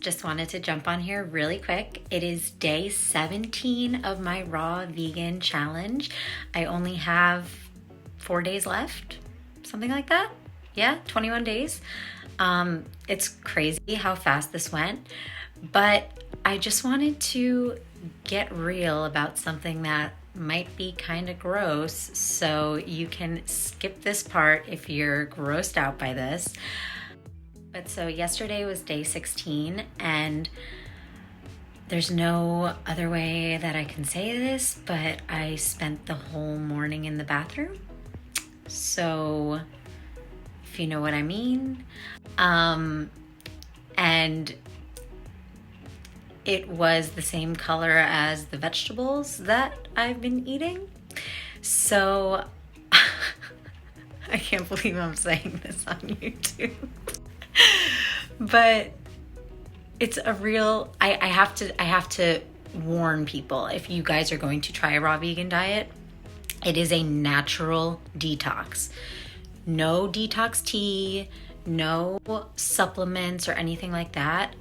just wanted to jump on here really quick. It is day 17 of my raw vegan challenge. I only have 4 days left, something like that. Yeah, 21 days. It's crazy how fast this went, but I just wanted to get real about something that might be kind of gross, so you can skip this part if you're grossed out by this. But so yesterday was day 16, and there's no other way that I can say this, but I spent the whole morning in the bathroom. So if you know what I mean. And it was the same color as the vegetables that I've been eating. So I can't believe I'm saying this on YouTube. But it's a real, I have to warn people, if you guys are going to try a raw vegan diet, it is a natural detox. No detox tea, no supplements or anything like that.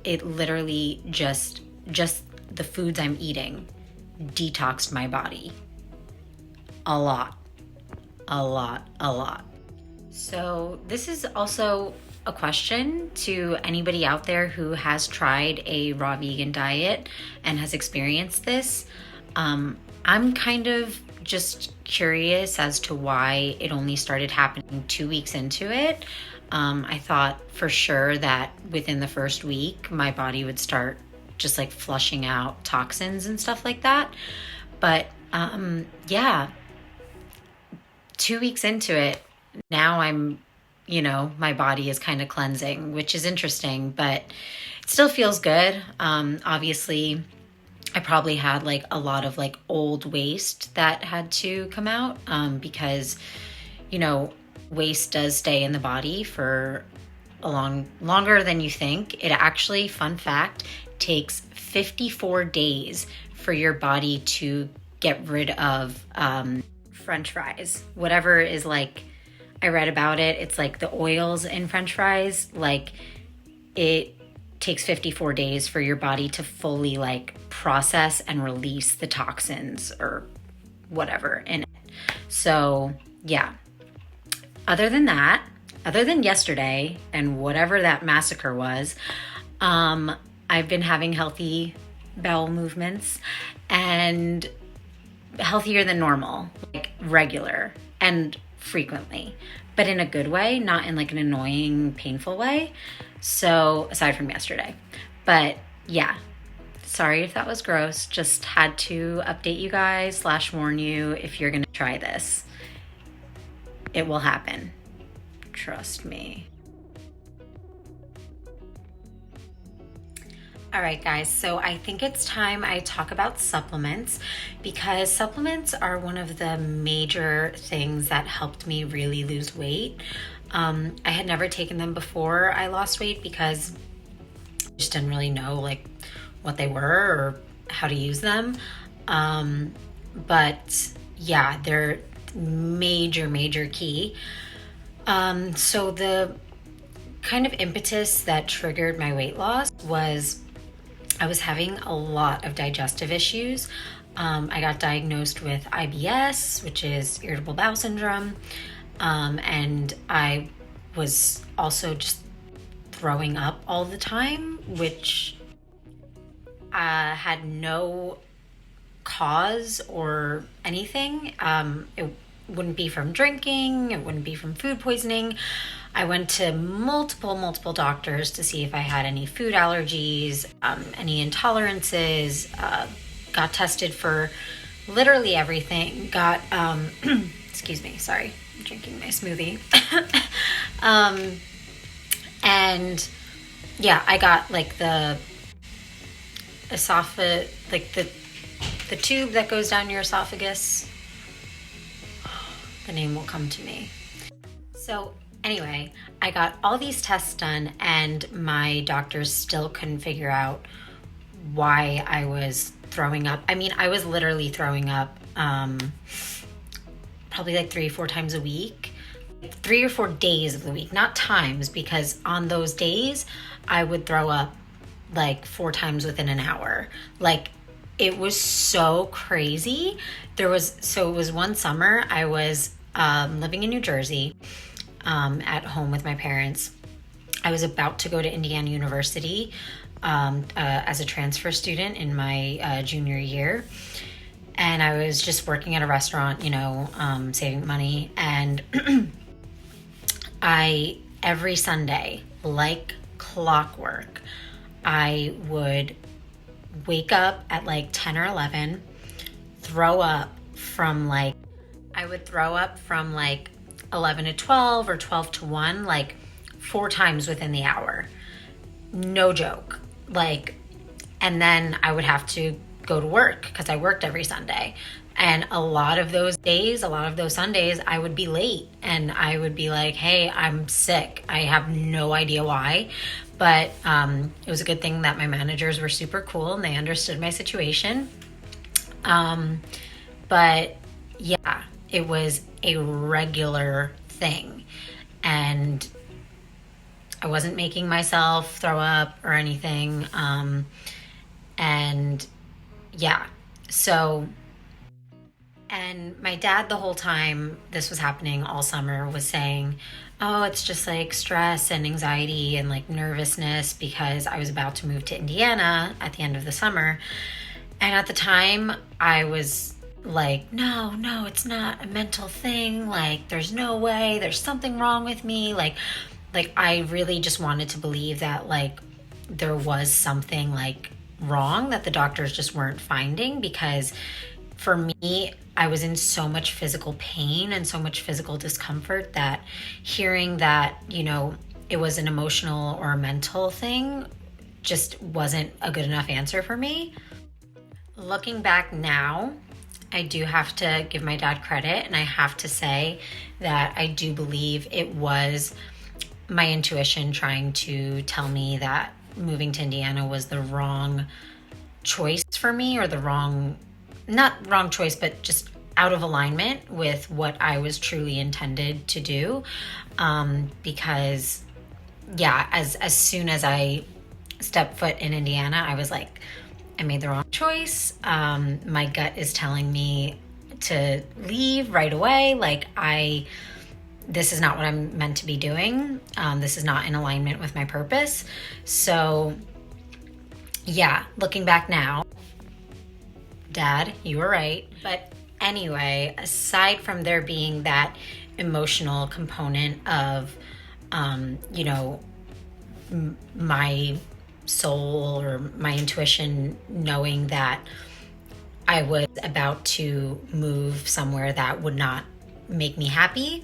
It literally just the foods I'm eating detoxed my body a lot. So this is also a question to anybody out there who has tried a raw vegan diet and has experienced this. I'm kind of just curious as to why it only started happening 2 weeks into it. I thought for sure that within the first week, my body would start just like flushing out toxins and stuff like that. But yeah, 2 weeks into it, now I'm, my body is kind of cleansing, which is interesting, but it still feels good. Obviously, I probably had like a lot of like old waste that had to come out because, waste does stay in the body for longer than you think. It actually, fun fact, takes 54 days for your body to get rid of French fries. Whatever is like, I read about it. It's like the oils in French fries, like it takes 54 days for your body to fully like process and release the toxins or whatever in it. So yeah, other than yesterday and whatever that massacre was, I've been having healthy bowel movements and healthier than normal, like regular and frequently, but in a good way, not in like an annoying, painful way. So aside from yesterday, but yeah, sorry if that was gross. Just had to update you guys / warn you if you're going to try this. It will happen. Trust me. All right, guys, so I think it's time I talk about supplements, because supplements are one of the major things that helped me really lose weight. I had never taken them before I lost weight because I just didn't really know like what they were or how to use them. But yeah, they're major key. So the kind of impetus that triggered my weight loss was I was having a lot of digestive issues. I got diagnosed with IBS, which is irritable bowel syndrome. And I was also just throwing up all the time, which had no cause or anything. It wouldn't be from drinking. It wouldn't be from food poisoning. I went to multiple doctors to see if I had any food allergies, any intolerances, got tested for literally everything, got, excuse me, sorry, I'm drinking my smoothie. And yeah, I got like the esophagus, like the tube that goes down your esophagus. The name will come to me. So anyway, I got all these tests done and my doctors still couldn't figure out why I was throwing up. I mean, I was literally throwing up probably like 3 or 4 times a week, 3 or 4 days of the week, not times, because on those days I would throw up like 4 times within an hour. Like, it was so crazy. It was one summer, I was living in New Jersey at home with my parents. I was about to go to Indiana University as a transfer student in my junior year. And I was just working at a restaurant, saving money. And every Sunday, like clockwork, I would wake up at like 10 or 11, I would throw up from like 11 to 12 or 12 to 1, like 4 times within the hour. No joke. And then I would have to go to work because I worked every Sunday. And a lot of those Sundays, I would be late and I would be like, hey, I'm sick. I have no idea why. But it was a good thing that my managers were super cool and they understood my situation. But yeah, it was a regular thing. And I wasn't making myself throw up or anything. And yeah, and my dad, the whole time this was happening all summer, was saying, oh, it's just like stress and anxiety and like nervousness because I was about to move to Indiana at the end of the summer. And at the time I was like, no, it's not a mental thing. Like, there's no way, there's something wrong with me. Like I really just wanted to believe that like there was something like wrong that the doctors just weren't finding, because for me, I was in so much physical pain and so much physical discomfort that hearing that, it was an emotional or a mental thing just wasn't a good enough answer for me. Looking back now, I do have to give my dad credit, and I have to say that I do believe it was my intuition trying to tell me that moving to Indiana was the wrong choice for me, or not wrong choice, but just out of alignment with what I was truly intended to do. Because yeah, as soon as I stepped foot in Indiana, I was like, I made the wrong choice. My gut is telling me to leave right away. Like, this is not what I'm meant to be doing. This is not in alignment with my purpose. So yeah, looking back now, Dad, you were right. But anyway, aside from there being that emotional component of, my soul or my intuition knowing that I was about to move somewhere that would not make me happy,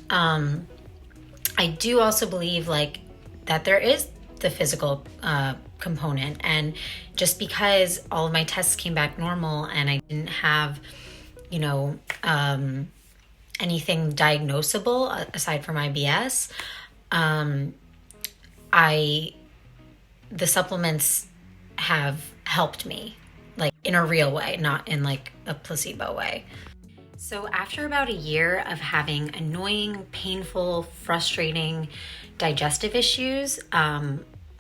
I do also believe that there is the physical component. And just because all of my tests came back normal and I didn't have, anything diagnosable aside from IBS, the supplements have helped me, in a real way, not in a placebo way. So after about a year of having annoying, painful, frustrating digestive issues,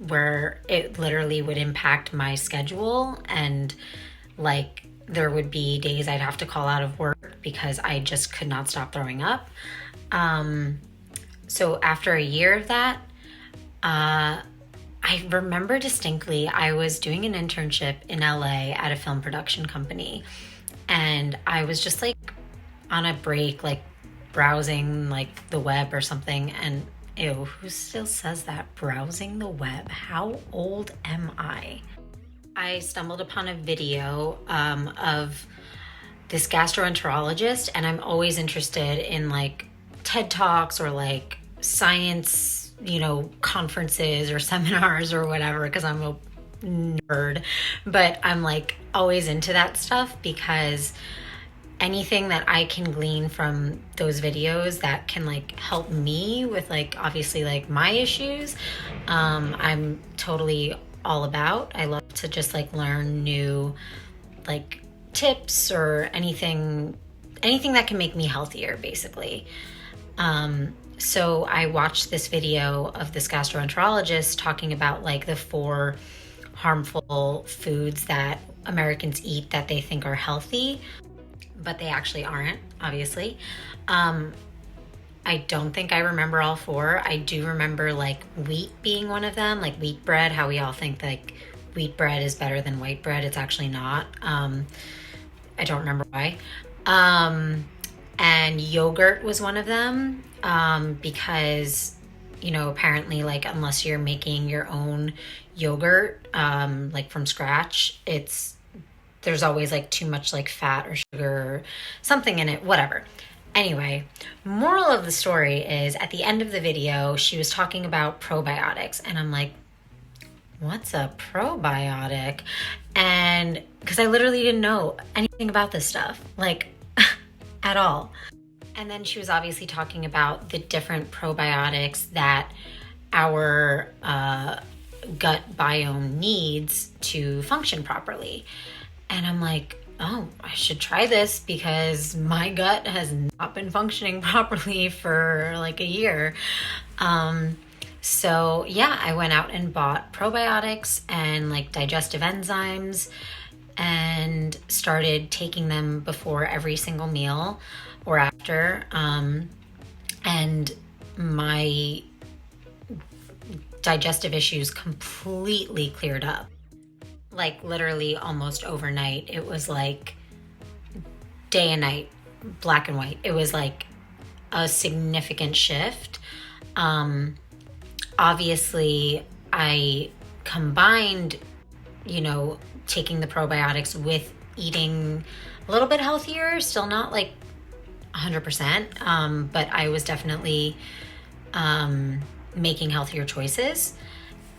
where it literally would impact my schedule, and there would be days I'd have to call out of work because I just could not stop throwing up. So after a year of that, I remember distinctly I was doing an internship in LA at a film production company, and I was just on a break, browsing the web or something, and ew, who still says that? Browsing the web? How old am I? I stumbled upon a video of this gastroenterologist, and I'm always interested in TED Talks or science, conferences or seminars or whatever, because I'm a nerd. But I'm always into that stuff, because anything that I can glean from those videos that can help me with obviously my issues, I'm totally all about. I love to just learn new tips or anything that can make me healthier, basically. So I watched this video of this gastroenterologist talking about the 4 harmful foods that Americans eat that they think are healthy, but they actually aren't, obviously. I don't think I remember all four. I do remember like wheat being one of them, like wheat bread, how we all think like wheat bread is better than white bread. It's actually not. I don't remember why. And yogurt was one of them, because, you know, apparently like unless you're making your own yogurt, like from scratch, there's always like too much like fat or sugar or something in it, whatever. Anyway, moral of the story is at the end of the video, she was talking about probiotics, and I'm like, what's a probiotic? And because I literally didn't know anything about this stuff, like at all. And then she was obviously talking about the different probiotics that our gut biome needs to function properly. And I'm like, oh, I should try this because my gut has not been functioning properly for like a year. So yeah, I went out and bought probiotics and like digestive enzymes and started taking them before every single meal or after. And my digestive issues completely cleared up. Like literally almost overnight. It was like day and night, black and white. It was like a significant shift. Obviously, I combined, you know, taking the probiotics with eating a little bit healthier, still not like 100%, but I was definitely making healthier choices.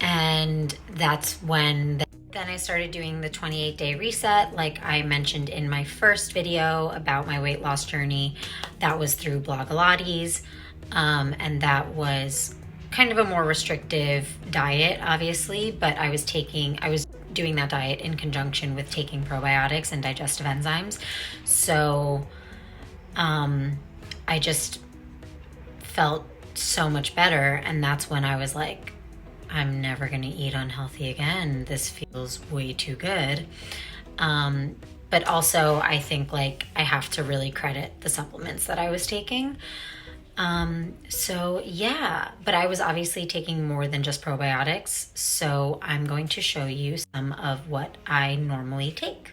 And that's when then I started doing the 28-day reset, like I mentioned in my first video about my weight loss journey. That was through Blogilates, and that was kind of a more restrictive diet, obviously, but I was doing that diet in conjunction with taking probiotics and digestive enzymes. So I just felt so much better, and that's when I was like, I'm never going to eat unhealthy again. This feels way too good. But also I think like I have to really credit the supplements that I was taking. So yeah, but I was obviously taking more than just probiotics. So I'm going to show you some of what I normally take.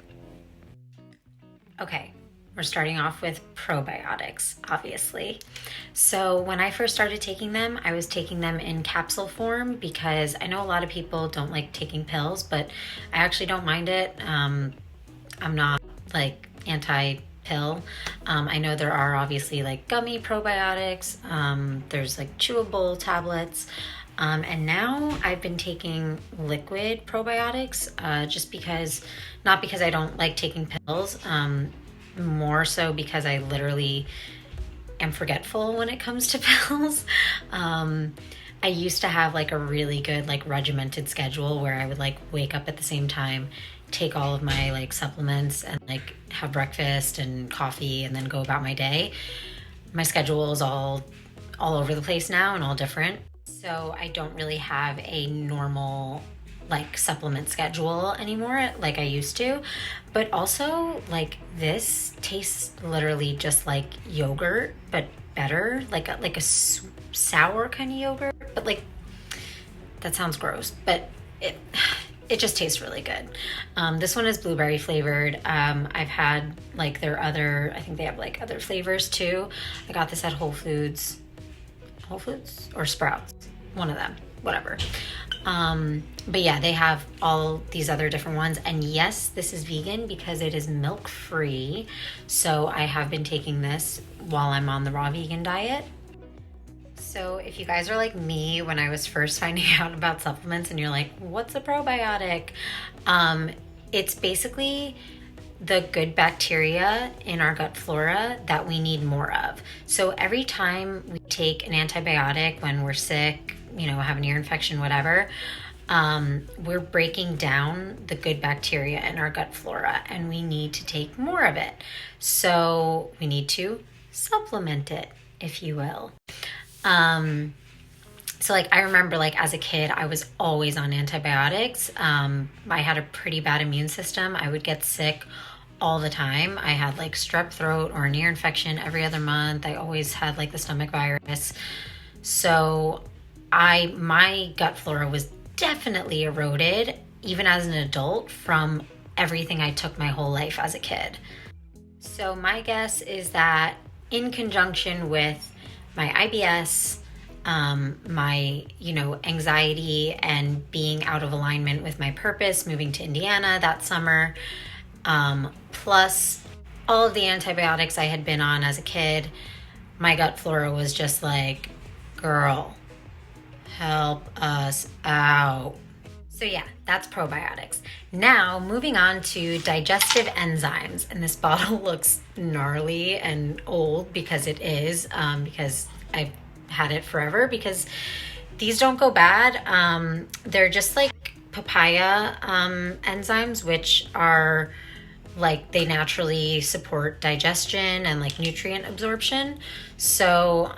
Okay. We're starting off with probiotics, obviously. So when I first started taking them, I was taking them in capsule form because I know a lot of people don't like taking pills, but I actually don't mind it. I'm not like anti-pill. I know there are obviously like gummy probiotics. There's like chewable tablets. And now I've been taking liquid probiotics, just because, not because I don't like taking pills, more so because I literally am forgetful when it comes to pills. I used to have like a really good like regimented schedule where I would like wake up at the same time, take all of my like supplements and like have breakfast and coffee and then go about my day. My schedule is all over the place now and all different. So I don't really have a normal like supplement schedule anymore like I used to. But also like this tastes literally just like yogurt but better, like a sour kind of yogurt, but like that sounds gross, but it just tastes really good. This one is blueberry flavored. I've had like their other, I think they have like other flavors too. I got this at Whole Foods or Sprouts, one of them, whatever. But yeah, they have all these other different ones. And yes, this is vegan because it is milk free. So I have been taking this while I'm on the raw vegan diet. So if you guys are like me when I was first finding out about supplements and you're like, what's a probiotic? It's basically the good bacteria in our gut flora that we need more of. So every time we take an antibiotic when we're sick, you know, have an ear infection, whatever, we're breaking down the good bacteria in our gut flora and we need to take more of it. So we need to supplement it, if you will. So like I remember like as a kid, I was always on antibiotics. I had a pretty bad immune system. I would get sick all the time. I had like strep throat or an ear infection every other month. I always had like the stomach virus. So my gut flora was definitely eroded even as an adult from everything I took my whole life as a kid. So my guess is that in conjunction with my IBS, my, anxiety and being out of alignment with my purpose, moving to Indiana that summer, plus all of the antibiotics I had been on as a kid, my gut flora was just like, girl, help us out. So yeah, that's probiotics. Now moving on to digestive enzymes. And this bottle looks gnarly and old because it is, because I've had it forever, because these don't go bad. They're just like papaya enzymes, which are like they naturally support digestion and like nutrient absorption. So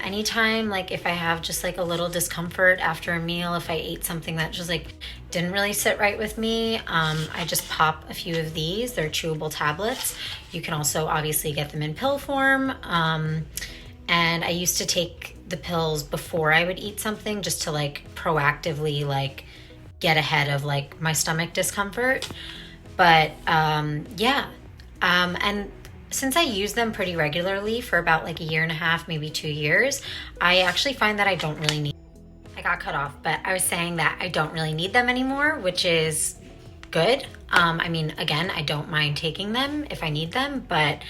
anytime like if I have just like a little discomfort after a meal, if I ate something that just like didn't really sit right with me, I just pop a few of these. They're chewable tablets. You can also obviously get them in pill form. And I used to take the pills before I would eat something just to like proactively like get ahead of like my stomach discomfort. But and since I use them pretty regularly for about like a year and a half, maybe 2 years, I actually find that I don't really need. I got cut off, but I was saying that I don't really need them anymore, which is good. I mean, again, I don't mind taking them if I need them, but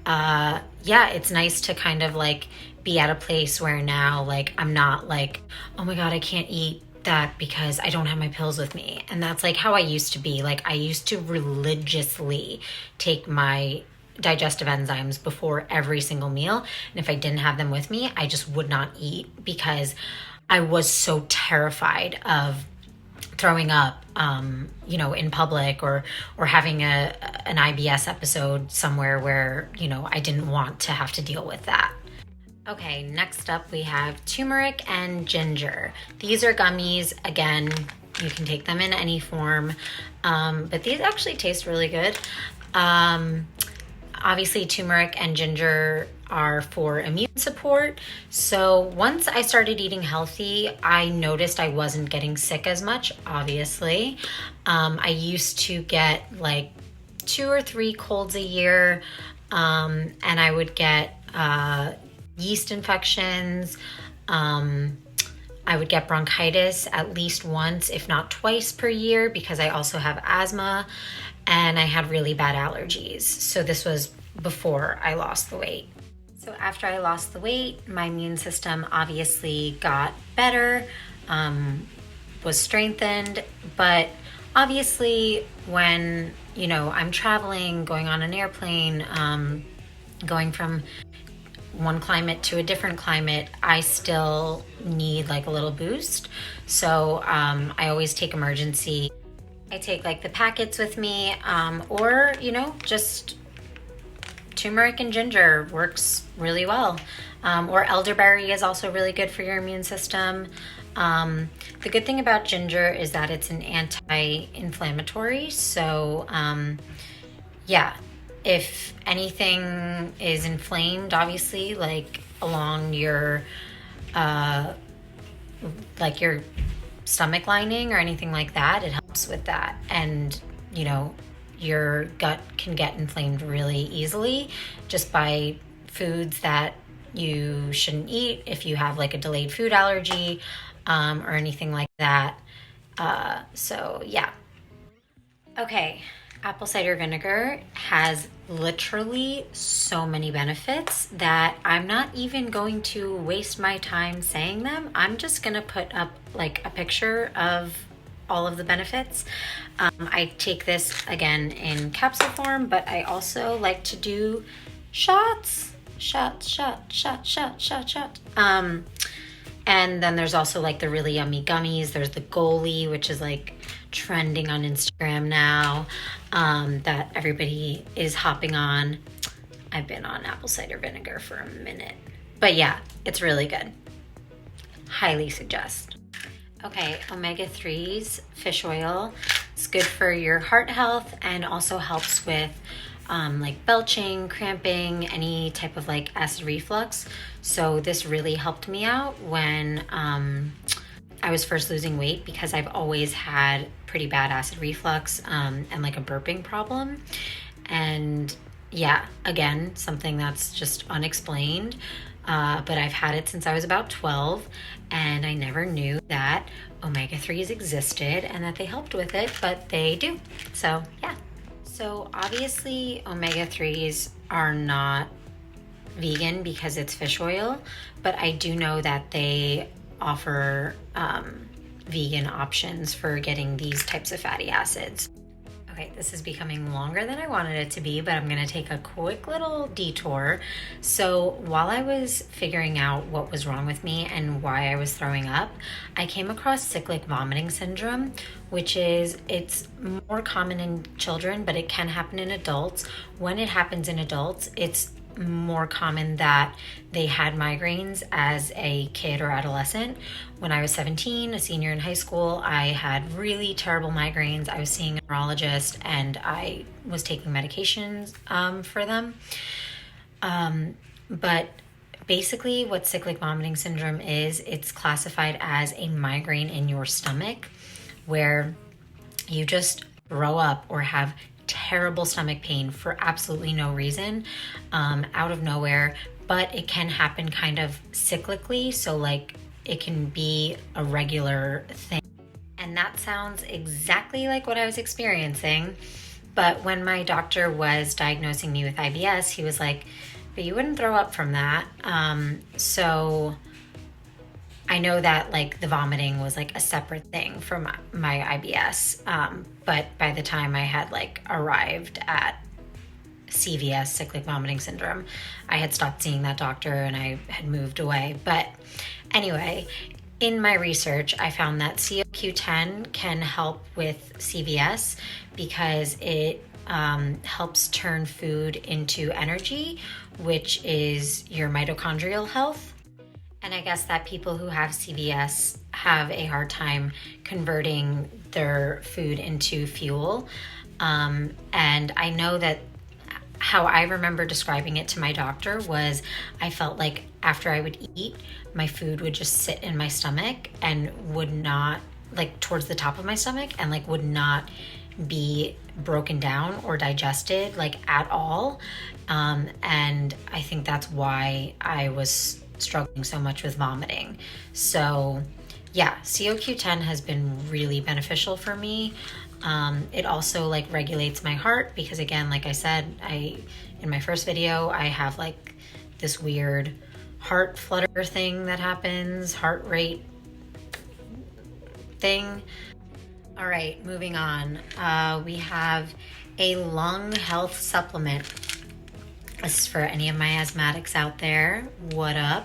it's nice to kind of like be at a place where now like I'm not like, oh my God, I can't eat that because I don't have my pills with me. And that's like how I used to be. Like I used to religiously take my digestive enzymes before every single meal. And if I didn't have them with me, I just would not eat because I was so terrified of throwing up, in public or having an IBS episode somewhere where, I didn't want to have to deal with that. Okay, next up we have turmeric and ginger. These are gummies. Again, you can take them in any form, but these actually taste really good. Obviously, turmeric and ginger are for immune support. So once I started eating healthy, I noticed I wasn't getting sick as much, obviously. I used to get like 2 or 3 colds a year, and I would get yeast infections. I would get bronchitis at least once, if not twice per year, because I also have asthma and I had really bad allergies. So this was before I lost the weight. So after I lost the weight, my immune system obviously got better, was strengthened, but obviously when, I'm traveling, going on an airplane, going from one climate to a different climate, I still need like a little boost. So I always take emergency. I take like the packets with me, or, just turmeric and ginger works really well. Or elderberry is also really good for your immune system. The good thing about ginger is that it's an anti-inflammatory. So if anything is inflamed, obviously, like along your your stomach lining or anything like that, it helps with that. And your gut can get inflamed really easily just by foods that you shouldn't eat if you have like a delayed food allergy, or anything like that. Okay, apple cider vinegar has literally so many benefits that I'm not even going to waste my time saying them. I'm just gonna put up like a picture of all of the benefits. I take this again in capsule form, but I also like to do shots. And then there's also like the really yummy gummies. There's the Goalie, which is like trending on Instagram now, that everybody is hopping on. I've been on apple cider vinegar for a minute, but yeah, it's really good. highly suggest. Okay, omega-3s, fish oil. It's good for your heart health and also helps with like belching, cramping, any type of like acid reflux. So this really helped me out when I was first losing weight, because I've always had pretty bad acid reflux and like a burping problem. And yeah, again, something that's just unexplained. But I've had it since I was about 12, and I never knew that omega-3s existed and that they helped with it, but they do. So yeah. So obviously omega-3s are not vegan because it's fish oil, but I do know that they offer vegan options for getting these types of fatty acids. Okay, this is becoming longer than I wanted it to be, but I'm gonna take a quick little detour. So while I was figuring out what was wrong with me and why I was throwing up, I came across cyclic vomiting syndrome, which is, it's more common in children, but it can happen in adults. When it happens in adults, it's more common that they had migraines as a kid or adolescent. When I was 17, a senior in high school, I had really terrible migraines. I was seeing a neurologist and I was taking medications for them. But basically what cyclic vomiting syndrome is, it's classified as a migraine in your stomach where you just throw up or have terrible stomach pain for absolutely no reason, out of nowhere, but it can happen kind of cyclically. So like it can be a regular thing. And that sounds exactly like what I was experiencing. But when my doctor was diagnosing me with IBS, he was like, but you wouldn't throw up from that. So I know that like the vomiting was like a separate thing from my IBS. But by the time I had like arrived at CVS, cyclic vomiting syndrome, I had stopped seeing that doctor and I had moved away. But anyway, in my research, I found that CoQ10 can help with CVS because it helps turn food into energy, which is your mitochondrial health. And I guess that people who have CVS have a hard time converting their food into fuel. And I know that how I remember describing it to my doctor was I felt like after I would eat, my food would just sit in my stomach and would not, like towards the top of my stomach, and like would not be broken down or digested like at all. And I think that's why I was struggling so much with vomiting. So yeah, CoQ10 has been really beneficial for me. It also like regulates my heart because again, like I said, in my first video, I have like this weird heart flutter thing that happens, heart rate thing. All right, moving on. We have a lung health supplement. This is for any of my asthmatics out there. What up?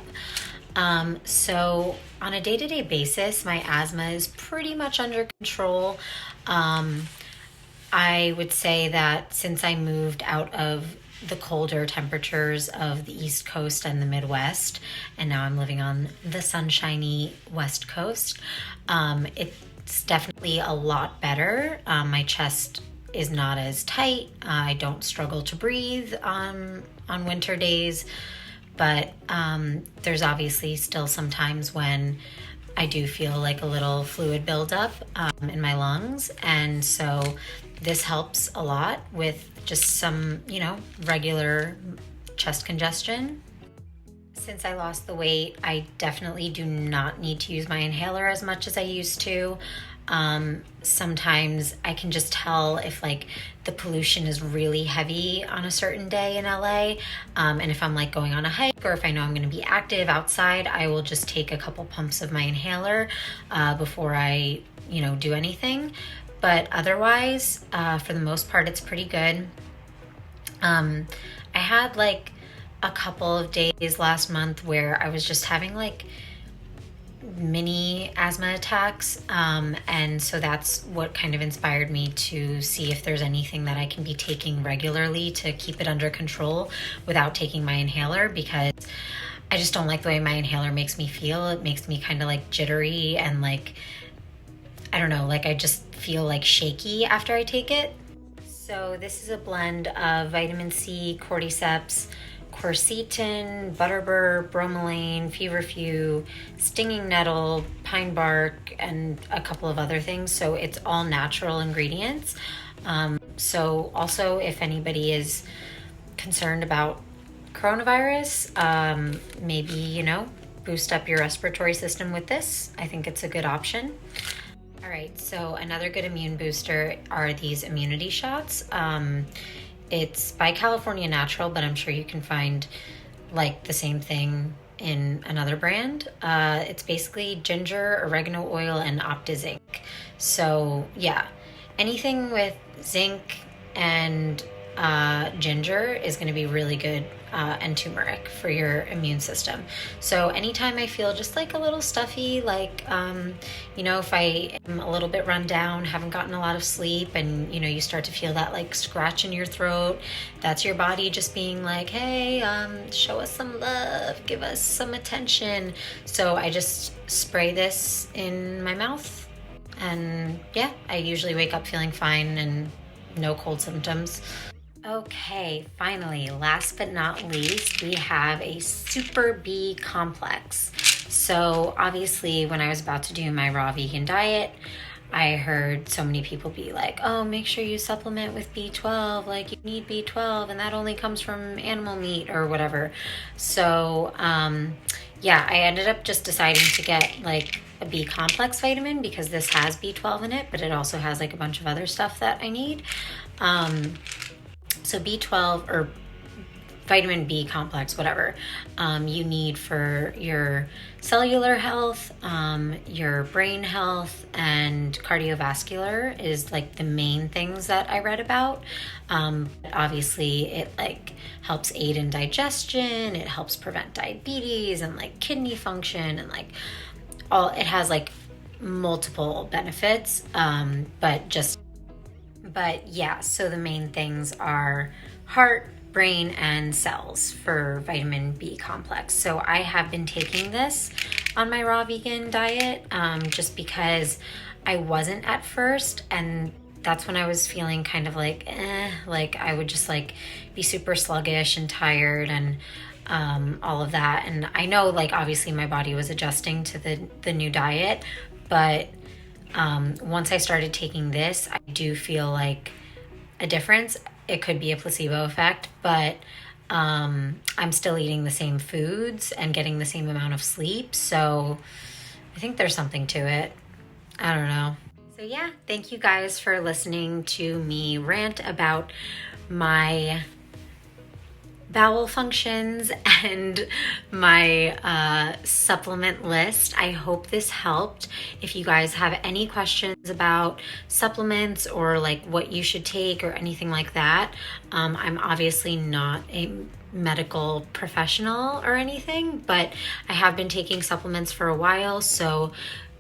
So on a day-to-day basis, my asthma is pretty much under control. I would say that since I moved out of the colder temperatures of the East Coast and the Midwest, and now I'm living on the sunshiny West Coast, it's definitely a lot better. My chest is not as tight. I don't struggle to breathe on winter days, but there's obviously still some times when I do feel like a little fluid buildup in my lungs, and so this helps a lot with just some, regular chest congestion. Since I lost the weight, I definitely do not need to use my inhaler as much as I used to. Sometimes I can just tell if like the pollution is really heavy on a certain day in LA. And if I'm like going on a hike or if I know I'm going to be active outside, I will just take a couple pumps of my inhaler before I, do anything. But otherwise, for the most part, it's pretty good. I had like a couple of days last month where I was just having like mini asthma attacks, and so that's what kind of inspired me to see if there's anything that I can be taking regularly to keep it under control without taking my inhaler, because I just don't like the way my inhaler makes me feel. It makes me kind of like jittery and like, I don't know, like I just feel like shaky after I take it. So this is a blend of vitamin C, cordyceps, quercetin, butterbur, bromelain, feverfew, stinging nettle, pine bark, and a couple of other things. So it's all natural ingredients. So also, if anybody is concerned about coronavirus, maybe, you know, boost up your respiratory system with this. I think it's a good option. All right, so another good immune booster are these immunity shots. It's by California Natural, but I'm sure you can find like the same thing in another brand. It's basically ginger, oregano oil, and OptiZinc. So yeah, anything with zinc and ginger is going to be really good, and turmeric for your immune system. So anytime I feel just like a little stuffy, like you know, if I am a little bit run down, haven't gotten a lot of sleep, and you know, you start to feel that like scratch in your throat, that's your body just being like, hey, show us some love, give us some attention. So I just spray this in my mouth, and yeah, I usually wake up feeling fine and no cold symptoms. Okay, finally, last but not least, we have a Super B complex. So obviously, when I was about to do my raw vegan diet, I heard so many people be like, oh, make sure you supplement with B12, like you need B12 and that only comes from animal meat or whatever. So yeah, I ended up just deciding to get like a B complex vitamin because this has B12 in it, but it also has like a bunch of other stuff that I need. So B12 or vitamin B complex, whatever, you need for your cellular health, your brain health, and cardiovascular is like the main things that I read about. Obviously it like helps aid in digestion, it helps prevent diabetes and like kidney function, and like it has like multiple benefits, but yeah, so the main things are heart, brain, and cells for vitamin B complex. So I have been taking this on my raw vegan diet, just because I wasn't at first, and that's when I was feeling kind of like, like I would just like be super sluggish and tired and all of that. And I know like obviously my body was adjusting to the new diet, but once I started taking this, I do feel like a difference. It could be a placebo effect, but I'm still eating the same foods and getting the same amount of sleep. So I think there's something to it. I don't know. So yeah, thank you guys for listening to me rant about my bowel functions and my supplement list. I hope this helped. If you guys have any questions about supplements or like what you should take or anything like that, I'm obviously not a medical professional or anything, but I have been taking supplements for a while, so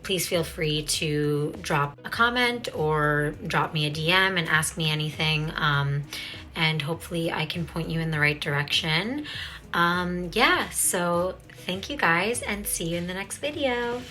please feel free to drop a comment or drop me a DM and ask me anything. And hopefully I can point you in the right direction. Yeah, so thank you guys and see you in the next video.